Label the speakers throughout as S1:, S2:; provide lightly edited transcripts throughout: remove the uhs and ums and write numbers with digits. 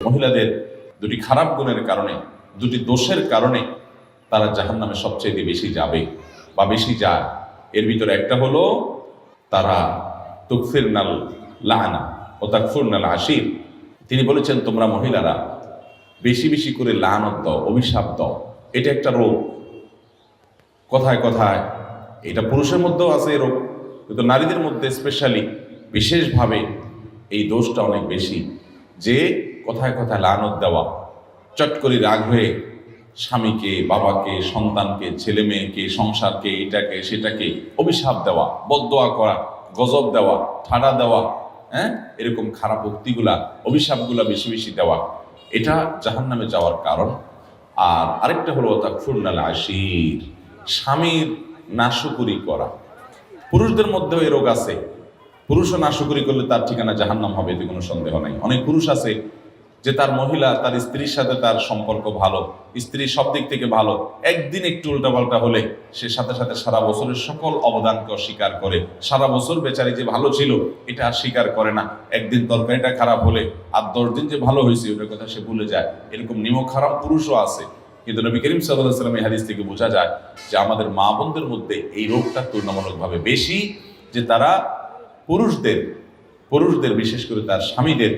S1: মহিলাদের দুটি খারাপ গুণের কারণে, দুটি দোষের কারণে তারা জাহান্নামে সবচেয়ে বেশি যাবে বা বেশি যায়। এর ভিতরে একটা হলো তারা তুকফিরনাল লানা ও তাকফুরনাল আশির। তিনি বলেছেন তোমরা মহিলারা বেশি বেশি করে লানত দাও, অভিশাপ দাও। এটা একটা রোগ। কথায় কথায় এটা পুরুষের মধ্যেও আছে এই রোগ, কিন্তু নারীদের মধ্যে স্পেশালি বিশেষভাবে এই দোষটা অনেক বেশি, যে কথায় কথায় লানত দেওয়া, চট করে রাগ হয়ে স্বামীকে, বাবাকে, সন্তানকে, ছেলে মেয়েকে, সংসারকে, এটাকে সেটাকে অভিশাপ দেওয়া, বদদোয়া করা, গজব দেওয়া, ঠাড়া দেওয়া, এরকম খারাপ উক্তিগুলা, অভিশাপগুলা বেশি বেশি দেওয়া, এটা জাহান্নামে যাওয়ার কারণ। আর আরেকটা হলো তাকফুরনাল আশির, স্বামীর নাশুকুরি করা। পুরুষদের মধ্যেও এই রোগ আছে। পুরুষও নাশুকুরি করলে তার ঠিকানা জাহান্নাম হবে, এতে কোনো সন্দেহ নাই। অনেক পুরুষ আছে যে তার মহিলা, তার স্ত্রীর সাথে তার সম্পর্ক ভালো, স্ত্রী সব দিক থেকে ভালো, একদিন একটু উল্টাপাল্টা হলে সে সাথে সাথে সারা বছরের সকল অবদানকে অস্বীকার করে। সারা বছর বেচারি যে ভালো ছিল এটা আর স্বীকার করে না। একদিন তরকারিটা খারাপ হলে আর 10 দিন যে ভালো হয়েছে ওটার কথা সে ভুলে যায়। এরকম নিমক হারাম পুরুষও আছে। কিন্তু নবী করিম সাল্লাল্লাহু আলাইহি ওয়াসাল্লাম এই হাদিস থেকে বোঝা যায় যে আমাদের মা বোনদের মধ্যে এই রোগটা তুলনামূলকভাবে বেশি, যে তারা পুরুষদের বিশেষ করে তার স্বামীদের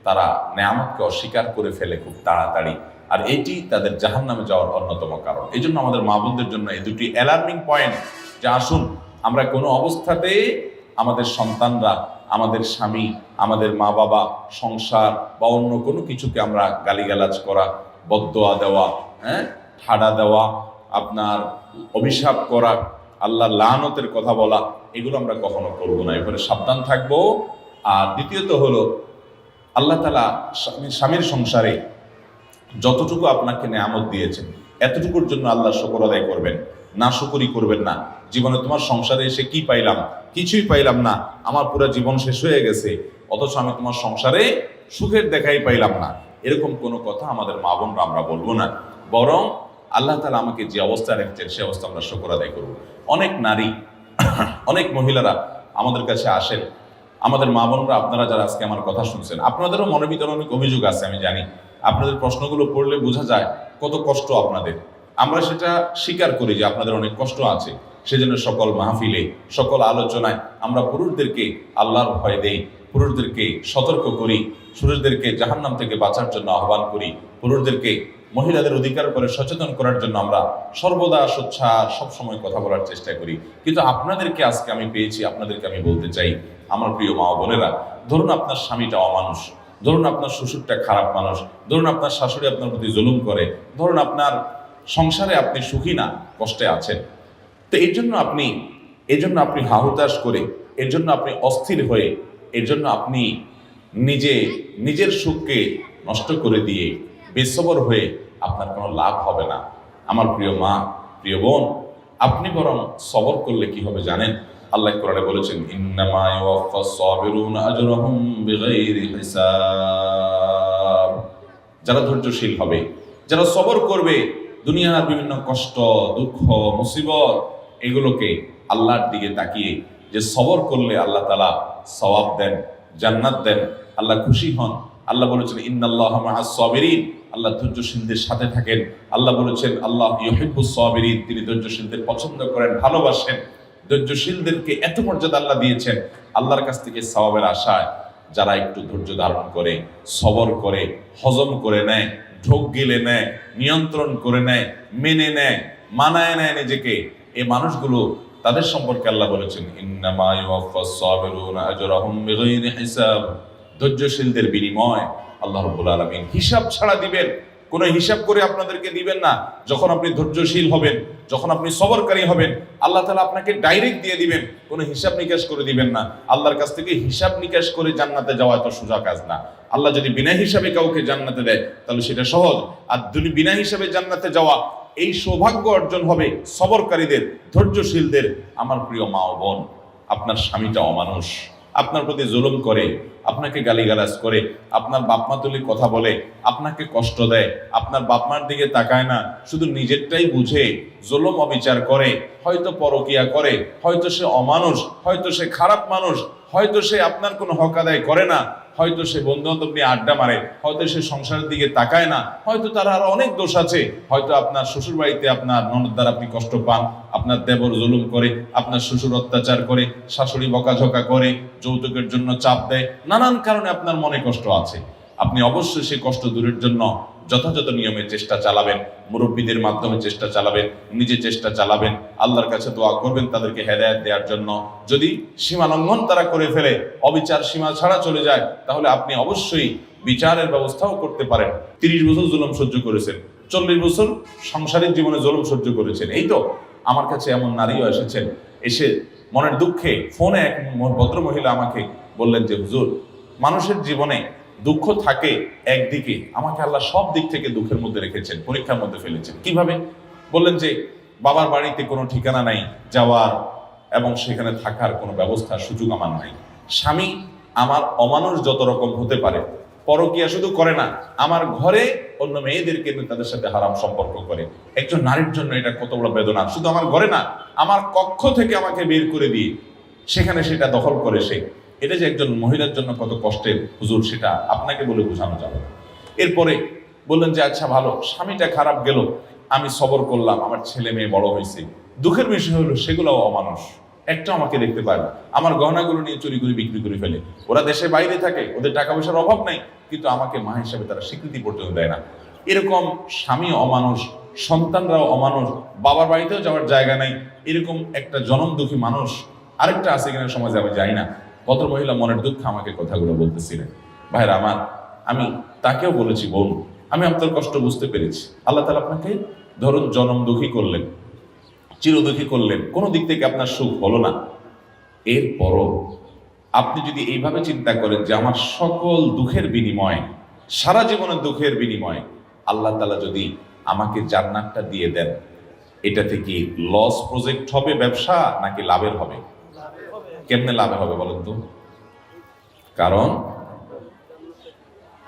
S1: তারা নেয়ামতকে অস্বীকার করে ফেলে খুব তাড়াতাড়ি। আর এটি তাদের জাহান্নামে যাওয়ার অন্যতম কারণ। এই জন্য আমাদের মা বোনদের জন্য এই দুটি অ্যালার্মিং পয়েন্ট, যে আসুন আমরা কোনো অবস্থাতে আমাদের সন্তানরা, আমাদের স্বামী, আমাদের মা বাবা, সংসার বা অন্য কোনো কিছুকে আমরা গালিগালাজ করা, বদদোয়া দেওয়া, ঠাড়া দেওয়া, আপনার অভিশাপ করা, আল্লাহর লানতের কথা বলা, এগুলো আমরা কখনো করবো না। এরপরে সাবধান থাকবো। আর দ্বিতীয়ত হলো আল্লাহ তাআলা স্বামীর সংসারে যতটুকু আপনাকে নেয়ামত দিয়েছেন এতটুকুর জন্য আল্লাহর শুকর আদায় করবেন, নাশুকরি করবেন না। জীবনে তোমার সংসারে এসে কি পাইলাম? কিছুই পাইলাম না, আমার পুরো জীবন শেষ হয়ে গেছে, অথচ আমি তোমার সংসারে সুখের দেখাই পাইলাম না, এরকম কোনো কথা আমাদের মা বোনরা আমরা বলবো না। বরং আল্লাহ তাআলা আমাকে যে অবস্থায় রেখেছেন সে অবস্থা আমরা শুকর আদায় করব। অনেক নারী, অনেক মহিলারা আমাদের কাছে আসেন, আমাদের মা বোনরা, আপনারা যারা আজকে আমার কথা শুনছেন, আপনাদেরও মনের ভিতরে অনেক অভিযোগ আছে, আমি জানি। আপনাদের প্রশ্নগুলো পড়লে বোঝা যায় কত কষ্ট আপনাদের। আমরা সেটা স্বীকার করি যে আপনাদের অনেক কষ্ট আছে। সেজন্য সকল মাহফিলে, সকল আলোচনায় আমরা পুরুষদেরকে আল্লাহর ভয় দেই, পুরুষদেরকে সতর্ক করি, পুরুষদেরকে জাহান্নাম থেকে বাঁচার জন্য আহ্বান করি, পুরুষদেরকে মহিলাদের অধিকার করে সচেতন করার জন্য আমরা সর্বদা সোচ্চার সবসময় কথা বলার চেষ্টা করি। কিন্তু আপনাদেরকে আজকে আমি পেয়েছি, আপনাদেরকে আমি বলতে চাই, আমার প্রিয় মা বোনেরা, ধরুন আপনার স্বামীটা অমানুষ, ধরুন আপনার শ্বশুরটা খারাপ মানুষ, ধরুন আপনার শাশুড়ি আপনার প্রতি জুলুম করে, ধরুন আপনার সংসারে আপনি সুখী না, কষ্টে আছেন। তো এই জন্য আপনি হাহুতাশ করে, এর জন্য আপনি অস্থির হয়ে, এর জন্য আপনি নিজের সুখকে নষ্ট করে দিয়ে বেসবর হয়ে আপনার কোনো লাভ হবে না। আমার প্রিয় মা, প্রিয় বোন, আপনি বরং সবর করলে কি হবে জানেন? আল্লাহ কোরআনে বলেছেন, ইন্নামা ইউওয়াফাস সাবিরুনা আজরাহুম বিগাইরি হিসাব। যারা ধৈর্যশীল হবে, যারা সবর করবে, দুনিয়ার বিভিন্ন কষ্ট, দুঃখ, মুসিবত এগুলোকে আল্লাহর দিকে তাকিয়ে যে সবর করলে আল্লাহ তাআলা সওয়াব দেন, জান্নাত দেন, আল্লাহ খুশি হন। আল্লাহ বলেছেন ইন্নাল্লাহা মাআস সাবিরিন, আল্লাহ ধৈর্যশীলদের সাথে থাকেন। আল্লাহ বলেছেন আল্লাহ ইউহিব্বুস সাবিরিন, তিনি ধৈর্যশীলদের পছন্দ করেন, ভালোবাসেন। ধৈর্যশীলদেরকে এত মর্যাদা আল্লাহ দিয়েছেন। আল্লাহর কাছ থেকে সওয়াবের আশায় যারা একটু ধৈর্য ধারণ করে, সবর করে, হজম করে নেয়, ঢোক গিলে নেয়, নিয়ন্ত্রণ করে নেয়, মেনে নেয়, মানায় নেয় নিজেকে, এই মানুষগুলো, তাদের সম্পর্কে আল্লাহ বলেছেন ইন্নামা ইউওয়াফাস সাবিরুনা আজরাহুম বিগাইরি হিসাব। ধৈর্যশীলদের বিনিময় আল্লাহ রাব্বুল আলামিন হিসাব ছাড়া দিবেন। কোনো হিসাব করে আপনাদেরকে দিবেন না। যখন আপনি ধৈর্যশীল হবেন, যখন আপনি সবরকারী হবেন, আল্লাহ তাআলা আপনাকে ডাইরেক্ট দিয়ে দিবেন, কোনো হিসাব নিকাশ করে দিবেন না। আল্লাহর কাছ থেকে হিসাব নিকাশ করে জান্নাতে যাওয়া এত সোজা কাজ না। আল্লাহ যদি বিনা হিসাবে কাউকে জান্নাতে দেয় তাহলে সেটা সহজ। আর বিনা হিসাবে জান্নাতে যাওয়া, এই সৌভাগ্য অর্জন হবে সবরকারীদের, ধৈর্যশীলদের। আমার প্রিয় মা ও বোন, আপনার স্বামীটা অমানুষ, আপনার প্রতি জুলুম করে, আপনাকে গালিগালাজ করে, আপনার বাপমা তুলি কথা বলে, আপনাকে কষ্ট দেয়, আপনার বাপমার দিকে তাকায় না, শুধু নিজেরটাই বুঝে জুলুম অবিচার করে, হয়তো পরকিয়া করে, হয়তো সে অমানুষ, হয়তো সে খারাপ মানুষ, হয়তো সে আপনার কোনো হক আদায় করে না, হয়তো সে বন্ধু বান্ধব নিয়ে আড্ডা মারে, হয়তো সে সংসারের দিকে তাকায় না, হয়তো তার আরো অনেক দোষ আছে, হয়তো আপনার শ্বশুর বাড়িতে আপনার ননদ দ্বারা আপনি কষ্ট পান, আপনার দেবর জুলুম করে, আপনার শ্বশুর অত্যাচার করে, শাশুড়ি বকাঝকা করে, যৌতুকের জন্য চাপ দেয়, নানান কারণে আপনার মনে কষ্ট আছে। আপনি অবশ্যই সেই কষ্ট দূরের জন্য যথাযথ নিয়মে চেষ্টা চালাবেন, মুরব্বীদের মাধ্যমে চেষ্টা চালাবেন, নিজে চেষ্টা চালাবেন, আল্লাহর কাছে দোয়া করবেন তাদেরকে হেদায়েত দেওয়ার জন্য। যদি সীমা লঙ্ঘন তারা করে ফেলে, অবিচার সীমা ছাড়া চলে যায়, তাহলে আপনি অবশ্যই বিচারের ব্যবস্থাও করতে পারেন। 30 বছর জুলুম সহ্য করেছেন, 40 বছর সাংসারিক জীবনে জুলুম সহ্য করেছেন। এই তো আমার কাছে এমন নারীও এসেছেন, এসে মনের দুঃখে ফোনে এক ভদ্র মহিলা আমাকে বললেন যে হুজুর, মানুষের জীবনে দুঃখ থাকে একদিকে, আমাকে আল্লাহ সব দিক থেকে দুঃখের মধ্যে রেখেছেন, পরীক্ষার মধ্যে ফেলেছেন। কিভাবে? বললেন যে বাবার বাড়িতে কোনো ঠিকানা নাই যাওয়ার, এবং সেখানে থাকার কোনো ব্যবস্থা সুযোগ আমার নাই। স্বামী আমার অমানুষ যত রকম হতে পারে, পরকীয়া শুধু করে না, আমার ঘরে অন্য মেয়েদেরকে নিয়ে তাদের সাথে হারাম সম্পর্ক করে। একজন নারীর জন্য এটা কত বড় বেদনা। শুধু আমার ঘরে না, আমার কক্ষ থেকে আমাকে বের করে দিয়ে সেখানে সেটা দখল করে সে। এটা যে একজন মহিলার জন্য কত কষ্টের হুজুর, সেটা আপনাকে বলে বোঝানো যাবে না। এরপরে বললেন যে আচ্ছা ভালো, স্বামীটা খারাপ গেল, আমি সবর করলাম, আমার ছেলে মেয়ে বড় হয়েছে। দুঃখের বিষয় হলো সেগুলো অমানুষ, একটা আমাকে দেখতে পায় না, আমার গহনাগুলো নিয়ে চুরি করে বিক্রি করে ফেলে। ওরা দেশে বাইরে থাকে, ওদের টাকা পয়সার অভাব নাই, কিন্তু আমাকে মা হিসাবে তারা স্বীকৃতি পর্যন্ত দেয় না। এরকম স্বামী অমানুষ, সন্তানরাও অমানুষ, বাবার বাড়িতেও যাওয়ার জায়গা নাই, এরকম একটা জনম দুঃখী মানুষ আরেকটা আছে কিনা সমাজে আমি জানি না। ভদ্র মহিলা মনের দুঃখ আমাকে কথাগুলো বলতেছিলেন। ভাইরা আমার, আমি তাকেও বলেছি বোন, আমি আপনার কষ্ট বুঝতে পেরেছি। আল্লাহ তাআলা আপনাকে ধরুন জনম দুঃখী করলেন, চিরদুঃখী করলেন, কোনো দিক থেকে আপনার সুখ হলো না। এরপরও আপনি যদি এইভাবে চিন্তা করেন যে আমার সকল দুঃখের বিনিময়ে, সারা জীবনের দুঃখের বিনিময়ে আল্লাহ তাআলা যদি আমাকে জান্নাতটা দিয়ে দেন, এটা থেকে লস প্রজেক্ট হবে ব্যবসা নাকি লাভের হবে? কেমনে লাভের হবে বলেন তো? কারণ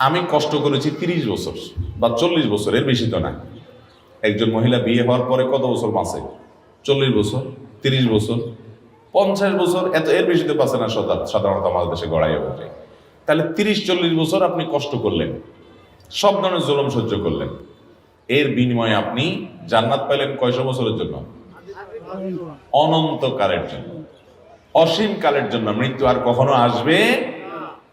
S1: আমি কষ্ট করেছি 30 বছর বা 40 বছর, এর বেশি তো না। একজন মহিলা বিয়ে হওয়ার পরে কত বছর বাঁচে? 40 বছর, 30 বছর, 50 বছর, এর বেশি তো বাঁচে না সাধারণত আমাদের দেশে গড়াই ওঠে। তাহলে 30-40 বছর আপনি কষ্ট করলেন, সব ধরনের জুলুম সহ্য করলেন, এর বিনিময়ে আপনি জান্নাত পেলেন কয়শো বছরের জন্য? অনন্তকালের জন্য, অসীম কালের জন্য। মৃত্যু আর কখনো আসবে।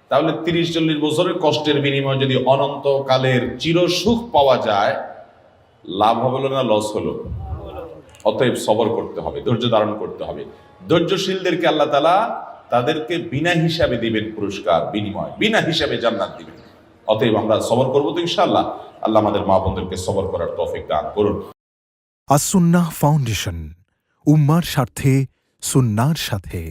S1: তাহলে 30-40 বছরের কষ্টের বিনিময়ে যদি অনন্তকালের চিরসুখ পাওয়া যায়, লাভ হলো না লস হলো? অতএব সবর করতে হবে, ধৈর্য ধারণ করতে হবে। ধৈর্যশীলদেরকে আল্লাহ তাআলা তাদেরকে বিনা হিসাবে দিবেন পুরস্কার, বিনিময় বিনা হিসাবে জান্নাত দিবেন। অতএব আমরা সবর করবো তো ইনশাআল্লাহ। আল্লাহ আমাদের মা বোনদেরকে সবর করার তৌফিক দান করুন।
S2: আস-সুন্নাহ ফাউন্ডেশন, উম্মার স্বার্থে সুন্নাহর সাথে।